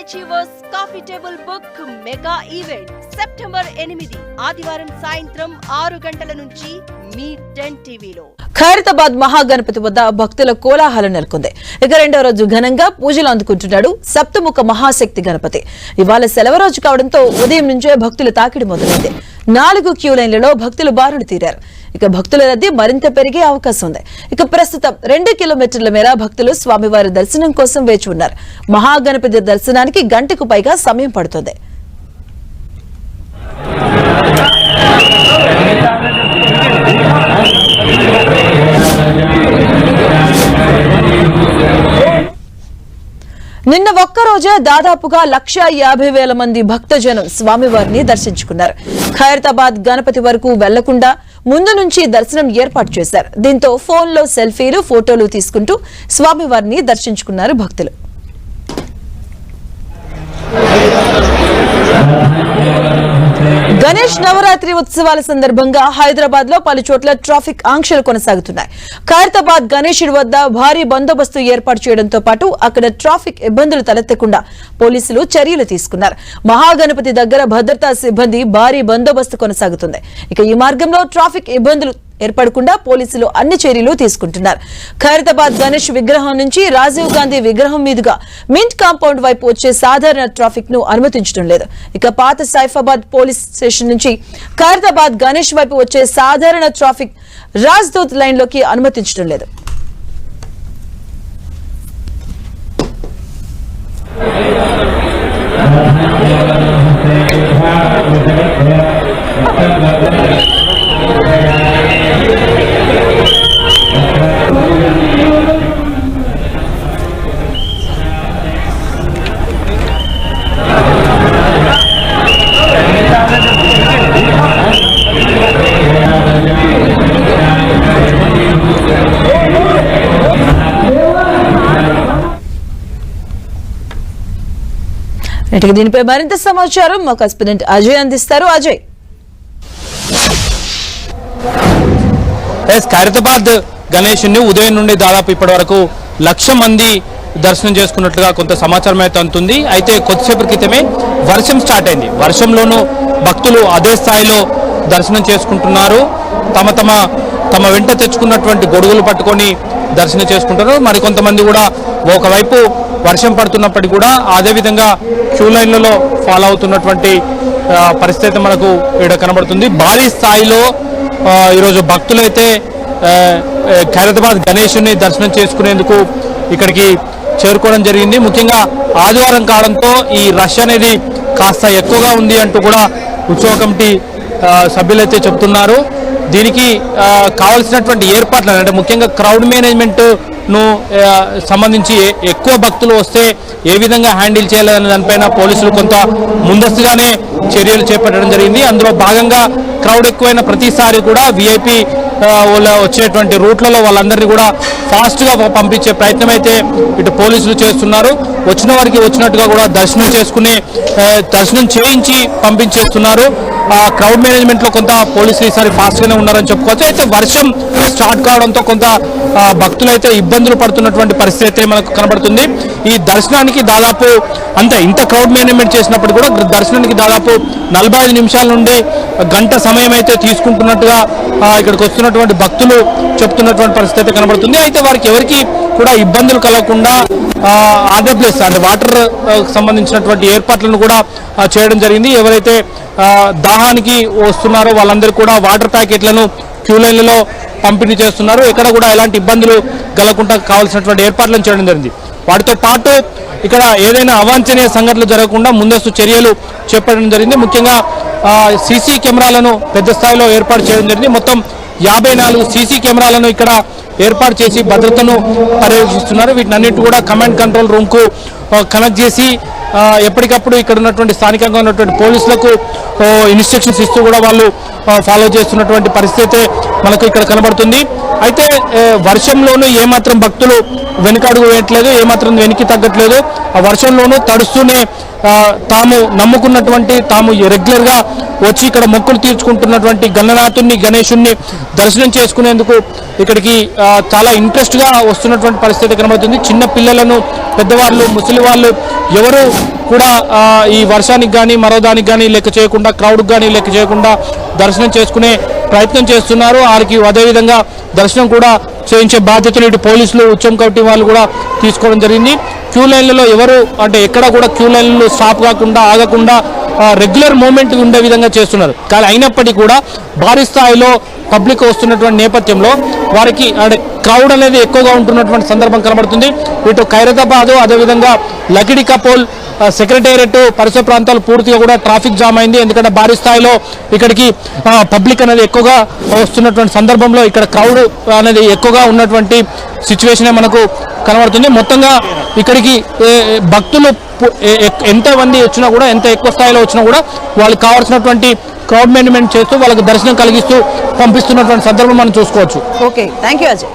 Achievers coffee table book mega event September 8 ఆదివారం సాయంత్రం 6 గంటల నుంచి మీ 10 టీవీలో. ఖైరతాబాద్ మహాగణపతి వద్ద భక్తుల కోలాహలం నెలకొంది. ఇక రెండో రోజు ఘనంగా పూజలు అందుకుంటున్నాడు సప్తముఖ మహాశక్తి గణపతి. ఇవాళ సెలవు రోజు కావడంతో ఉదయం నుంచే భక్తుల తాకిడి మొదలైంది. 4 క్యూ లైన్లలో భక్తులు బారులు తీరారు. ఇక భక్తుల రద్దీ మరింత పెరిగే అవకాశం ఉంది. ఇక ప్రస్తుతం 2 కిలోమీటర్ల మేర భక్తులు స్వామివారి దర్శనం కోసం వేచి ఉన్నారు. మహాగణపతి దర్శనానికి గంటకు పైగా సమయం పడుతుంది. నిన్న ఒక్కరోజే దాదాపుగా 1,50,000 మంది భక్తజనం స్వామివారిని దర్శించుకున్నారు. ఖైరతాబాద్ గణపతి వరకు వెళ్లకుండా ముందు నుంచి దర్శనం ఏర్పాటు చేశారు. దీంతో ఫోన్లో సెల్ఫీలు ఫోటోలు తీసుకుంటూ స్వామివారిని దర్శించుకున్నారు భక్తులు. గణేష్ నవరాత్రి ఉత్సవాల సందర్భంగా హైదరాబాద్ లో పలు చోట్ల ట్రాఫిక్ ఆంక్షలు కొనసాగుతున్నాయి. ఖైరతాబాద్ గణేశుడి వద్ద భారీ బందోబస్తు ఏర్పాటు చేయడంతో పాటు అక్కడ ట్రాఫిక్ ఇబ్బందులు తలెత్తకుండా పోలీసులు చర్యలు తీసుకున్నారు. మహాగణపతి దగ్గర భద్రతా సిబ్బంది భారీ బందోబస్తు కొనసాగుతుంది. ఇక ఈ మార్గంలో ట్రాఫిక్ ఇబ్బందులు ఏర్పడకుండా పోలీసులు అన్ని చర్యలు తీసుకుంటున్నారు. ఖైరతాబాద్ గణేష్ విగ్రహం నుంచి రాజీవ్ గాంధీ విగ్రహం మీదుగా మింట్ కాంపౌండ్ వైపు వచ్చే సాధారణ ట్రాఫిక్ ను అనుమతించడం లేదు. ఇక పాత సైఫాబాద్ పోలీస్ స్టేషన్ నుంచి ఖైరతాబాద్ గణేష్ వైపు వచ్చే సాధారణ ట్రాఫిక్ రాజ్దూత్ లైన్ లోకి అనుమతించడం లేదు. దీనిపై మరింత సమాచారం మా కరెస్పాండెంట్ అజయ్ అందిస్తారు. అజయ్, ఖైరతాబాద్ గణేశుని ఉదయం నుండి దాదాపు ఇప్పటి వరకు 1,00,000 మంది దర్శనం చేసుకున్నట్లుగా కొంత సమాచారం అయితే అందుతుంది. అయితే కొద్దిసేపటి క్రితమే వర్షం స్టార్ట్ అయింది. వర్షంలోనూ భక్తులు అదే స్థాయిలో దర్శనం చేసుకుంటున్నారు. తమ వెంట తెచ్చుకున్నటువంటి గొడుగులు పట్టుకొని దర్శనం చేసుకుంటున్నారు. మరికొంతమంది కూడా ఒకవైపు వర్షం పడుతున్నప్పటికీ కూడా అదేవిధంగా క్యూ లైన్లలో ఫాలో అవుతున్నటువంటి పరిస్థితి మనకు ఇక్కడ కనబడుతుంది. భారీ స్థాయిలో ఈరోజు భక్తులైతే ఖైరతాబాద్ గణేశుని దర్శనం చేసుకునేందుకు ఇక్కడికి చేరుకోవడం జరిగింది. ముఖ్యంగా ఆదివారం కావడంతో ఈ రష్ అనేది కాస్త ఎక్కువగా ఉంది అంటూ కూడా ఉత్సవ కమిటీ సభ్యులైతే చెప్తున్నారు. దీనికి కావాల్సినటువంటి ఏర్పాట్లు అంటే ముఖ్యంగా క్రౌడ్ మేనేజ్మెంట్ ను సంబంధించి ఎక్కువ భక్తులు వస్తే ఏ విధంగా హ్యాండిల్ చేయాలనే దానిపైన పోలీసులు కొంత ముందస్తుగానే చర్యలు చేపట్టడం జరిగింది. అందులో భాగంగా క్రౌడ్ ఎక్కువైన ప్రతిసారి కూడా విఐపి వచ్చేటువంటి రూట్లలో వాళ్ళందరినీ కూడా ఫాస్ట్గా పంపించే ప్రయత్నం అయితే ఇటు పోలీసులు చేస్తున్నారు. వచ్చిన వారికి వచ్చినట్టుగా కూడా దర్శనం చేయించి పంపించేస్తున్నారు. క్రౌడ్ మేనేజ్మెంట్లో కొంత పోలీసులు ఈసారి ఫాస్ట్గానే ఉన్నారని చెప్పుకోవచ్చు. అయితే వర్షం స్టార్ట్ కావడంతో కొంత భక్తులు అయితే ఇబ్బందులు పడుతున్నటువంటి పరిస్థితి అయితే మనకు కనబడుతుంది. ఈ దర్శనానికి దాదాపు ఇంత క్రౌడ్ మేనేజ్మెంట్ చేసినప్పుడు కూడా దర్శనానికి దాదాపు 45 నిమిషాల నుండి గంట సమయం అయితే తీసుకుంటున్నట్టుగా ఇక్కడికి వస్తున్నటువంటి భక్తులు చెప్తున్నటువంటి పరిస్థితి అయితే కనబడుతుంది. అయితే వారికి ఎవరికి కూడా ఇబ్బందులు కలగకుండా ఆర్డబ్ల్యూఎస్ అంటే వాటర్ సంబంధించినటువంటి ఏర్పాట్లను కూడా చేయడం జరిగింది. ఎవరైతే దాహానికి వస్తున్నారో వాళ్ళందరూ కూడా వాటర్ ప్యాకెట్లను క్యూ లైన్లలో పంపిణీ చేస్తున్నారు. ఎక్కడ కూడా ఎలాంటి ఇబ్బందులు కలగకుండా కావాల్సినటువంటి ఏర్పాట్లను చేయడం జరిగింది. వాటితో పాటు ఇక్కడ ఏదైనా అవాంఛనీయ సంఘటనలు జరగకుండా ముందస్తు చర్యలు చేపట్టడం జరిగింది. ముఖ్యంగా సీసీ కెమెరాలను పెద్ద స్థాయిలో ఏర్పాటు చేయడం జరిగింది. మొత్తం 54 సీసీ కెమెరాలను ఇక్కడ ఏర్పాటు చేసి భద్రతను పర్యవేక్షిస్తున్నారు. వీటినన్నిటి కూడా కమాండ్ కంట్రోల్ రూమ్కు కనెక్ట్ చేసి ఎప్పటికప్పుడు ఇక్కడ ఉన్నటువంటి స్థానికంగా ఉన్నటువంటి పోలీసులకు ఇన్స్ట్రక్షన్స్ ఇస్తూ కూడా వాళ్ళు ఫాలో చేస్తున్నటువంటి పరిస్థితి మనకు ఇక్కడ కనబడుతుంది. అయితే వర్షంలోనూ ఏమాత్రం భక్తులు వెనుకడుగు వేయట్లేదు, ఏమాత్రం వెనక్కి తగ్గట్లేదు. ఆ వర్షంలోనూ తడుస్తూనే తాము నమ్ముకున్నటువంటి తాము రెగ్యులర్ గా వచ్చి ఇక్కడ మొక్కులు తీర్చుకుంటున్నటువంటి గణనాథుని గణేశుని దర్శనం చేసుకునేందుకు ఇక్కడికి చాలా ఇంట్రెస్ట్ గా వస్తున్నటువంటి పరిస్థితి కనబడుతుంది. చిన్న పిల్లలను, పెద్దవాళ్ళు, ముసలి వాళ్ళు ఎవరు కూడా ఈ వర్షానికి కానీ మరో దానికి కానీ లెక్క చేయకుండా, క్రౌడ్కి కానీ లెక్క చేయకుండా దర్శనం చేసుకునే ప్రయత్నం చేస్తున్నారు. వారికి అదేవిధంగా దర్శనం కూడా చేయించే బాధ్యతలు ఇటు పోలీసులు, ఉత్సవం కమిటీ వాళ్ళు కూడా తీసుకోవడం జరిగింది. క్యూ లైన్లలో ఎవరు అంటే ఎక్కడ కూడా క్యూ లైన్లు స్టాప్ కాకుండా, ఆగకుండా రెగ్యులర్ మూవ్మెంట్ ఉండే విధంగా చేస్తున్నారు. కానీ అయినప్పటికీ కూడా భారీ స్థాయిలో పబ్లిక్ వస్తున్నటువంటి నేపథ్యంలో వారికి అంటే క్రౌడ్ అనేది ఎక్కువగా ఉంటున్నటువంటి సందర్భం కనబడుతుంది. ఇటు ఖైరతాబాద్, అదేవిధంగా లకిడి కపోల్, సెక్రటేరియట్ పరిసర ప్రాంతాలు పూర్తిగా కూడా ట్రాఫిక్ జామ్ అయింది. ఎందుకంటే భారీ స్థాయిలో ఇక్కడికి పబ్లిక్ అనేది ఎక్కువగా వస్తున్నటువంటి సందర్భంలో ఇక్కడ క్రౌడ్ అనేది ఎక్కువగా ఉన్నటువంటి సిచ్యువేషనే మనకు కనబడుతుంది. మొత్తంగా ఇక్కడికి భక్తులు ఎంత మంది వచ్చినా కూడా, ఎంత ఎక్కువ స్థాయిలో వచ్చినా కూడా వాళ్ళకి కావాల్సినటువంటి క్రౌడ్ మేనేజ్మెంట్ చేస్తూ వాళ్ళకి దర్శనం కలిగిస్తూ పంపిస్తున్నటువంటి సందర్భం మనం చూసుకోవచ్చు. Okay, thank you Ajay.